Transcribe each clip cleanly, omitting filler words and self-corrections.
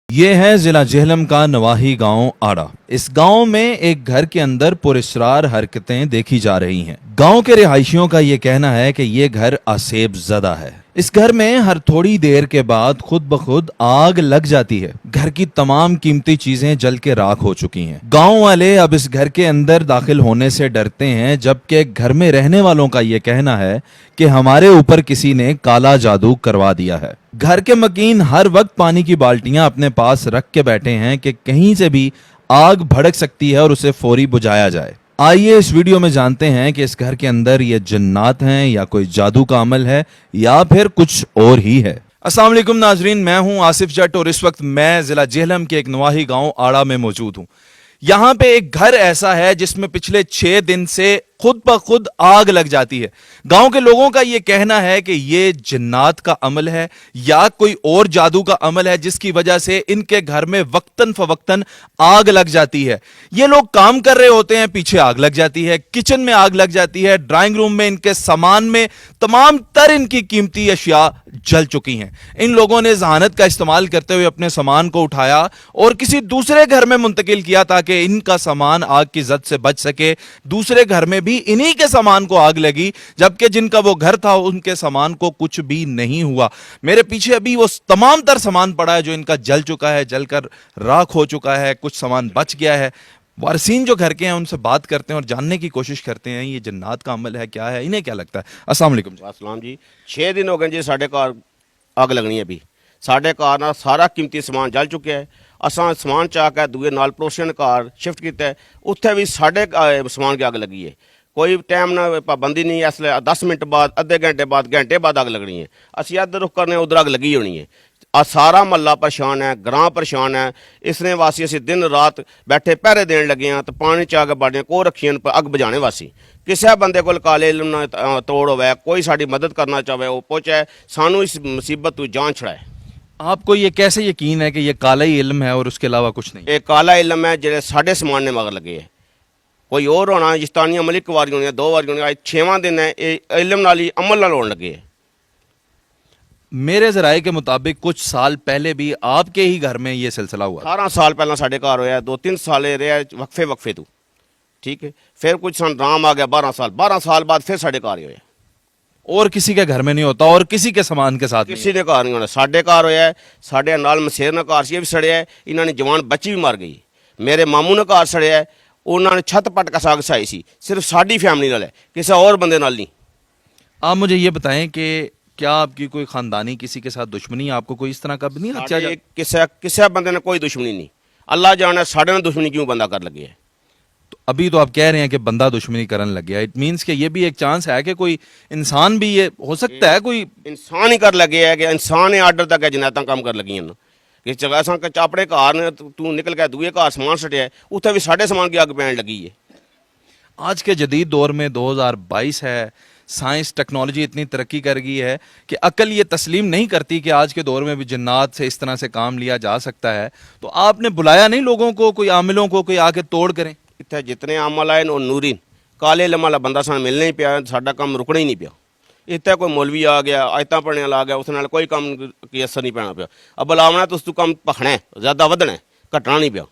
ये है जिला जेहलम का नवाही गांव आड़ा। इस गांव में एक घर के अंदर पुरस्रार हरकतें देखी जा रही हैं। गांव के रिहायशियों का ये कहना है कि ये घर आसेब ज़दा है। इस घर में हर थोड़ी देर के बाद खुद ब खुद आग लग जाती है। घर की तमाम कीमती चीजें जल के राख हो चुकी हैं। गांव वाले अब इस घर के अंदर दाखिल होने से डरते हैं, जबकि घर में रहने वालों का ये कहना है कि हमारे ऊपर किसी ने काला जादू करवा दिया है। घर के मकीन हर वक्त पानी की बाल्टियां अपने पास रख के बैठे हैं कि कहीं से भी आग भड़क सकती है और उसे फौरी बुझाया जाए। आइए इस वीडियो में जानते हैं कि इस घर के अंदर ये जन्नात हैं या कोई जादू का अमल है या फिर कुछ और ही है। अस्सलाम वालेकुम नाजरीन, मैं हूं आसिफ जट और इस वक्त मैं जिला जेहलम के एक नवाही गांव आड़ा में मौजूद हूं। यहाँ पे एक घर ऐसा है जिसमें पिछले 6 दिन से खुद ब खुद आग लग जाती है। गांव के लोगों का यह कहना है कि ये जिन्नात का अमल है या कोई और जादू का अमल है, जिसकी वजह से इनके घर में वक्तन फवक्तन आग लग जाती है। ये लोग काम कर रहे होते हैं, पीछे आग लग जाती है, किचन में आग लग जाती है, ड्राइंग रूम में, इनके सामान में तमाम तर इनकी कीमती अशिया जल चुकी हैं। इन लोगों ने जहानत का इस्तेमाल करते हुए अपने सामान को उठाया और किसी दूसरे घर में मुंतकिल किया ताकि इनका सामान आग की जद से बच सके। दूसरे घर में भी इन्हीं के सामान को आग लगी, जबकि जिनका वो घर था उनके सामान को कुछ भी नहीं हुआ। मेरे पीछे अभी वो तमाम तर सामान पड़ा है जो इनका जल चुका है, जलकर राख हो चुका है, कुछ सामान बच गया है। वारसीन जो घर के हैं उनसे बात करते हैं और जानने की कोशिश करते हैं ये जन्नात का अमल है, क्या है, इन्हें क्या लगता है। अस्सलाम वालेकुम जी। अस्सलाम जी। 6 दिन हो गए जी साढ़े घर अग लगनी है। भी साढ़े घर ना सारा कीमती समान जल चुका है। असा समान चा के दूए नाल पड़ोसियों घर शिफ्ट किया, उत्थे भी साढ़े समान की अग लगी है। कोई टाइम ना पाबंदी नहीं, इसलिए 10 मिनट बाद, आधे घंटे बाद अग लगनी है। असी इधर रुख करने उधर अग लगी होनी है। आ सारा महला परेशान है, ग्रां परेशान है। इसने वासी असी दिन रात बैठे पहरे देन लगे हैं तो पानी च अग बाड़ियां को रखियां अग बुझाने वासी। किसी बंदे को काले इल्म तोड़ होवे, कोई साड़ी मदद करना चाहे वो पहुंचे, सानू इस मुसीबत तो जान छड़ाए। आपको ये कैसे यकीन है कि ये काला ही इल्म है और उसके अलावा कुछ नहीं? ये काला इल्म है जेडे साढ़े समान ने मगर लगे है। कोई और होना, जिस्तानियां मलिक वारी होनी, 2 बारी होनी, आज 6वां दिन है। ये इल्म नाल ही अमल नाल होने लगे है। मेरे जराए के मुताबिक कुछ साल पहले भी आपके ही घर में ये सिलसिला हुआ। 18 साल पहला साढ़े घर होया, 2-3 साल रहा वक्फे तू, ठीक है। फिर कुछ सन राम आ गया, 12 साल बाद फिर साढ़े घर होया। और किसी के घर में नहीं होता और किसी के सामान के साथ किसी ने घर नहीं होना। साढ़े घर होया, साढ़े नाल मसेर ने घर से भी सड़िया है। इन्होंने जवान बच्ची भी मर गई। मेरे मामू ने घर सड़िया है, उन्होंने छत पट का साग सहाई सी, सिर्फ साड़ी फैमिली नाल है, किसी और बंदे नाल नहीं। आप मुझे ये बताएं कि क्या आपकी कोई खानदानी किसी के साथ दुश्मनी, आपको कोई इस तरह का नहीं अच्छा? किसी बंदे ने कोई दुश्मनी नहीं। अल्लाह जाने साढ़े ने दुश्मनी क्यों बंदा कर लगे है। तो अभी तो आप कह रहे हैं कि बंदा दुश्मनी करने लग गया। इट मीन्स कि ये भी एक चांस है कि कोई इंसान भी, ये हो सकता है कोई इंसान ही कर लगे है कि इंसान ही आर्डर तक जनायत काम कर लगी कि असा अपने घर ने तू निकल गया दूए घर समान सटिया, उत्थे भी साढ़े समान की अग पैन लगी है। आज के जदीद दौर में 2022 है, साइंस टेक्नोलॉजी इतनी तरक्की कर गई है कि अकल ये तस्लीम नहीं करती कि आज के दौर में भी जिन्नात से इस तरह से काम लिया जा सकता है। तो आपने बुलाया नहीं लोगों को, कोई आमिलों को, कोई आके तोड़ करें? इतने जितने आमल आए नूरीन काले इल्म वाला बंदा सन मिलने ही पिया, साडा काम रुकना ही नहीं पिया। इतने कोई मौलवी आ गया, आयतां पढ़ने वाला आ गया, उस नाल कोई काम की असर नहीं पैना पिया। अब बुलावना तो उसको कम भखना है, ज़्यादा वधना है, घटना नहीं पिया।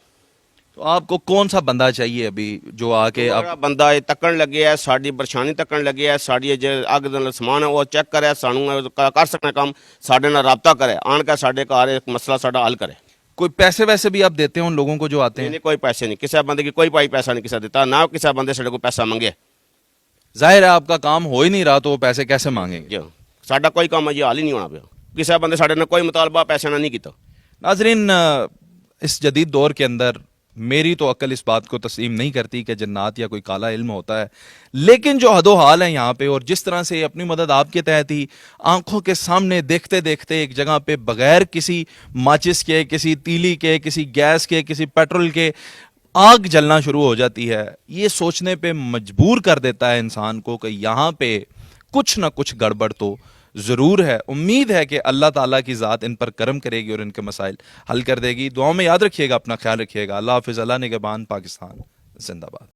तो आपको कौन सा बंदा चाहिए अभी जो आके आप बंदा ये तकन लगे है, साड़ी परेशानी तकन लगे है, साड़ी जो अग दे समान है वो चेक करे, सानू कर सकना काम, साढ़े नाल राबता करे, आन के साढ़े घर एक मसला साडा हल करे। कोई पैसे वैसे भी आप देते हैं उन लोगों को जो आते हैं? नहीं, कोई पैसे नहीं, किसी बंदे की कोई पैसा नहीं किसी देता, ना किसी बंदे से को पैसा मंगे। जाहिर है आपका काम हो ही नहीं रहा तो वो पैसे कैसे मांगेंगे? जो साडा कोई काम अजे हाल ही नहीं होना पिया, किसी बंदे साडे ने कोई मुतालबा पैसे ना नहीं किया। नाजरीन, इस जदीद दौर के अंदर मेरी तो अक्ल इस बात को तस्लीम नहीं करती कि जन्नात या कोई काला इल्म होता है, लेकिन जो हदो हाल है यहाँ पे और जिस तरह से अपनी मदद आपके तहत ही आंखों के सामने देखते देखते एक जगह पे बगैर किसी माचिस के, किसी तीली के, किसी गैस के, किसी पेट्रोल के आग जलना शुरू हो जाती है, ये सोचने पे मजबूर कर देता है इंसान को कि यहाँ पे कुछ ना कुछ गड़बड़ तो ज़रूर है। उम्मीद है कि अल्लाह ताला की ज़ात इन पर करम करेगी और इनके मसाइल हल कर देगी। दुआओं में याद रखिएगा, अपना ख्याल रखिएगा। अल्लाह हाफिज़, अल्लाह निगहबान, पाकिस्तान जिंदाबाद।